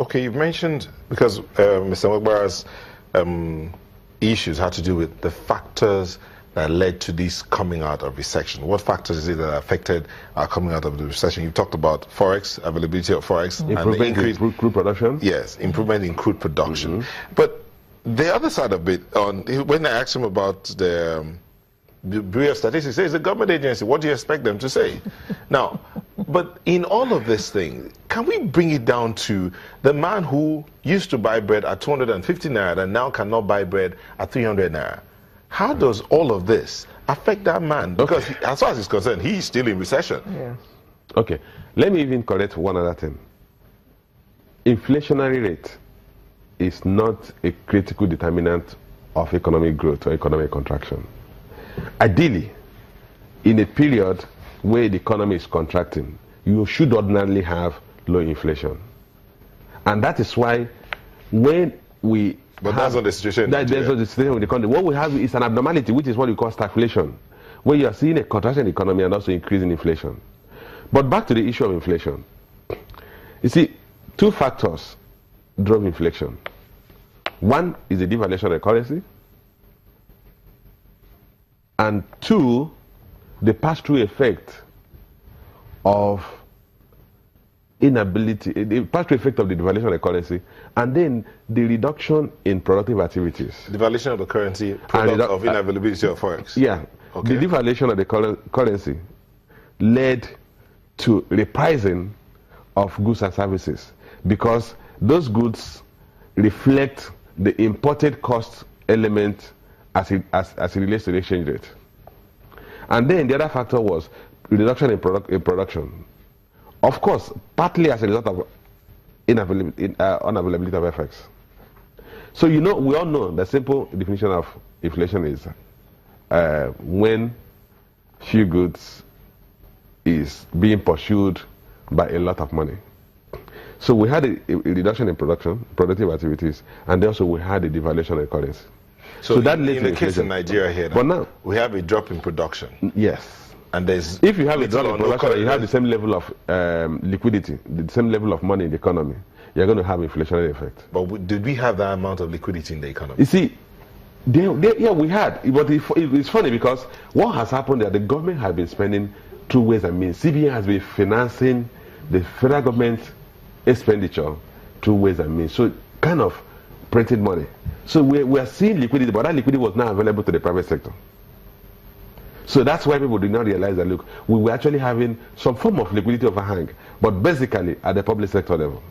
Okay, you've mentioned, because Mr. Mokbara's issues had to do with the factors that led to this coming out of recession. What factors is it that affected our coming out of the recession? You talked about forex, availability of forex, improvement in crude production. Yes, improvement in crude production. But the other side of it, when I asked him about the Bureau of Statistics, it's a government agency. What do you expect them to say? Now, but in all of this thing, can we bring it down to the man who used to buy bread at 250 naira and now cannot buy bread at 300 naira? How does all of this affect that man? Because as far as he's concerned, he's still in recession. Yeah. Okay, let me even correct one other thing. Inflationary rate is not a critical determinant of economic growth or economic contraction. Ideally, in a period where the economy is contracting, you should ordinarily have low inflation. And that is why when we that's not the situation. That's not the situation with the country. What we have is an abnormality, which is what we call stagflation, where you are seeing a contraction in the economy and also increasing inflation. But back to the issue of inflation. You see, two factors drove inflation. One is the devaluation of the currency, and two, the pass-through effect of inability, the pass-through effect of the devaluation of the currency, and then the reduction in productive activities. Devaluation of the currency, product of inavailability of forex. Yeah. Okay. The devaluation of the currency led to repricing of goods and services, because those goods reflect the imported cost element as it relates to the exchange rate. And then the other factor was reduction in production. Of course, partly as a result of unavailability of FX. So we all know the simple definition of inflation is when few goods is being pursued by a lot of money. So we had a reduction in productive activities, and also we had a devaluation of the currency. So that in the case in Nigeria here, but now we have a drop in production. Yes. And there's if you have a drop in production, you have the same level of liquidity, the same level of money in the economy, you're going to have inflationary effect. But did we have that amount of liquidity in the economy? You see, yeah, we had. But it's funny because what has happened that the government has been spending through ways and means. CBN has been financing the federal government expenditure through ways and means. So kind of printed money. So we are seeing liquidity, but that liquidity was now available to the private sector. So that's why people did not realize that, look, we were actually having some form of liquidity overhang, but basically at the public sector level.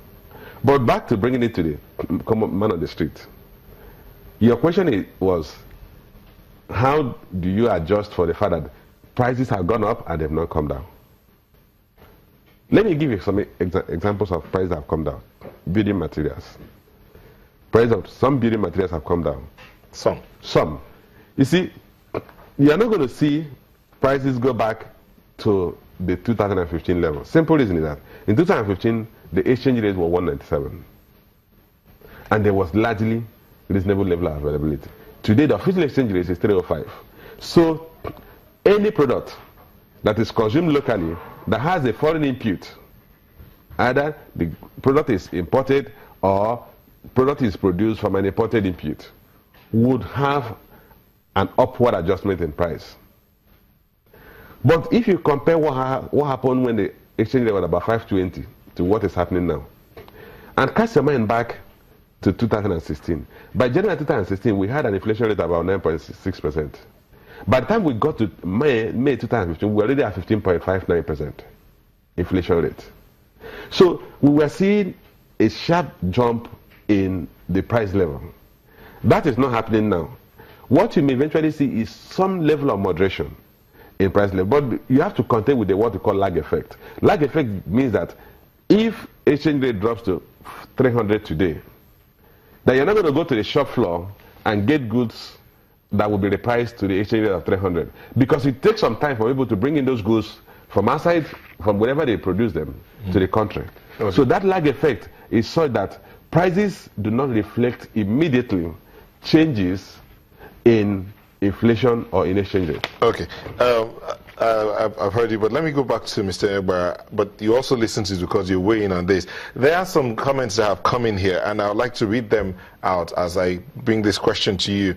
But back to bringing it to the common man on the street. Your question was, how do you adjust for the fact that prices have gone up and they've not come down? Let me give you some examples of prices that have come down. Building materials. Price of some building materials have come down. Some. You see, you are not going to see prices go back to the 2015 level. Simple reason is that in 2015, the exchange rate was 197. And there was largely reasonable level of availability. Today, the official exchange rate is 305. So, any product that is consumed locally that has a foreign input, either the product is imported or product is produced from an imported input, would have an upward adjustment in price. But if you compare what happened when the exchange rate was about 520 to what is happening now, and cast your mind back to 2016, by January 2016 we had an inflation rate of about 9.6%. By the time we got to May 2015, we were already at 15.59% inflation rate. So we were seeing a sharp jump in the price level. That is not happening now. What you may eventually see is some level of moderation in price level, but you have to contend with what we call lag effect. Lag effect means that if exchange rate drops to 300 today, then you're not going to go to the shop floor and get goods that will be repriced to the exchange rate of 300, because it takes some time for people to bring in those goods from outside, from wherever they produce them, to the country. Okay. So that lag effect is such that prices do not reflect immediately changes in inflation or in exchange rate. Okay. I've heard you, but let me go back to Mr. Egba. But you also listened to it because you're weighing on this. There are some comments that have come in here, and I would like to read them out as I bring this question to you.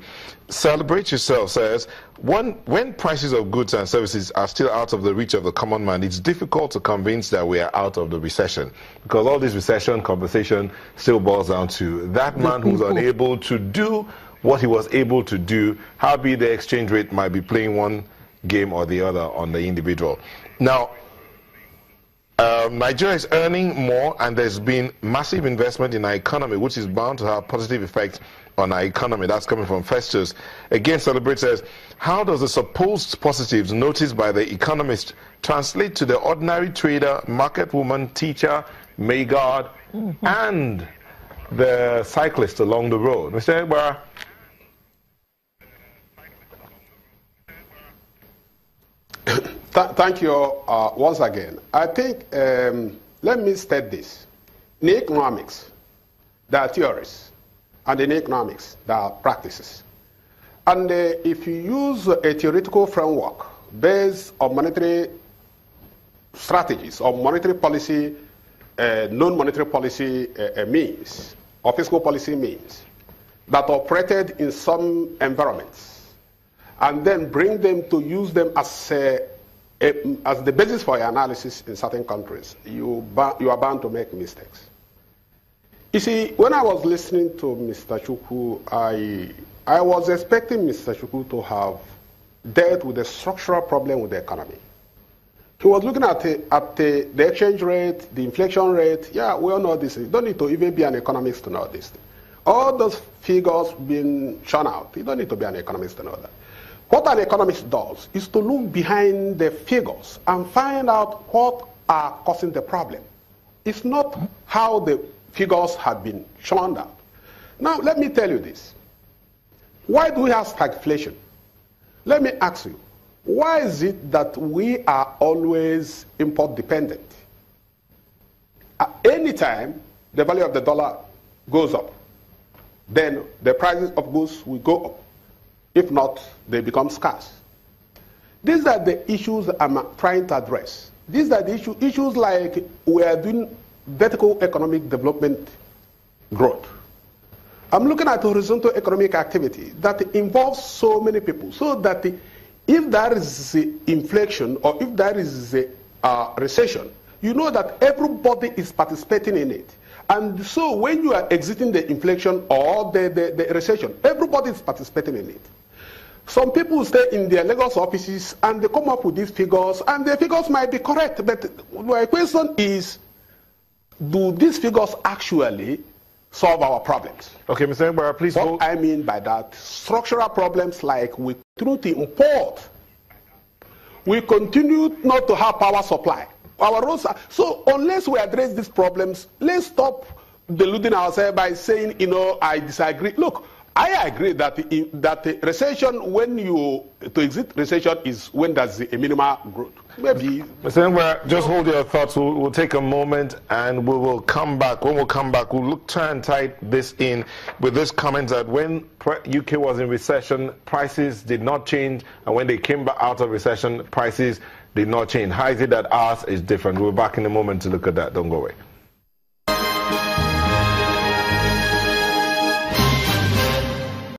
Celebrate Yourself says, when prices of goods and services are still out of the reach of the common man, it's difficult to convince that we are out of the recession, because all this recession conversation still boils down to that man who's unable to do what he was able to do, howbeit the exchange rate might be playing one game or the other on the individual. Now, Nigeria is earning more, and there's been massive investment in our economy, which is bound to have a positive effect on our economy. That's coming from Festus. Again, Celebrate says, how does the supposed positives noticed by the economist translate to the ordinary trader, market woman, teacher, maid-guard, and the cyclist along the road? Mr. Egba. Thank you once again. I think, let me state this. In economics, there are theories, and in economics, there are practices. And if you use a theoretical framework based on monetary strategies or monetary policy, non-monetary policy means, or fiscal policy means, that operated in some environments, and then bring them to use them as the basis for your analysis in certain countries, you are bound to make mistakes. You see, when I was listening to Mr. Chukwu, I was expecting Mr. Chukwu to have dealt with the structural problem with the economy. He was looking at the exchange rate, the inflation rate. Yeah, we all know this. You don't need to even be an economist to know this. All those figures being shown out, you don't need to be an economist to know that. What an economist does is to look behind the figures and find out what are causing the problem. It's not how the figures have been shown out. Now, let me tell you this. Why do we have stagflation? Let me ask you, why is it that we are always import dependent? At any time, the value of the dollar goes up, then the prices of goods will go up. If not, they become scarce. These are the issues I'm trying to address. These are the issues like we are doing vertical economic development growth. I'm looking at horizontal economic activity that involves so many people, so that if there is inflation or if there is a recession, you know that everybody is participating in it. And so when you are exiting the inflation or the recession, everybody is participating in it. Some people stay in their Lagos offices and they come up with these figures, and the figures might be correct, but my question is, do these figures actually solve our problems? Okay, Mr. Egba, please What I mean by that, structural problems like we continue to import, we continue not to have power supply. Our roads are, so unless we address these problems, let's stop deluding ourselves by saying, you know, I disagree. Look, I agree that the recession, to exit recession is when there's a minimal growth. Maybe. Mr. Egba, just hold your thoughts. We'll take a moment and we will come back. When we'll come back, we'll try and tie this in with this comment that when UK was in recession, prices did not change, and when they came back out of recession, prices did not change. How is it that ours is different? We're back in a moment to look at that. Don't go away.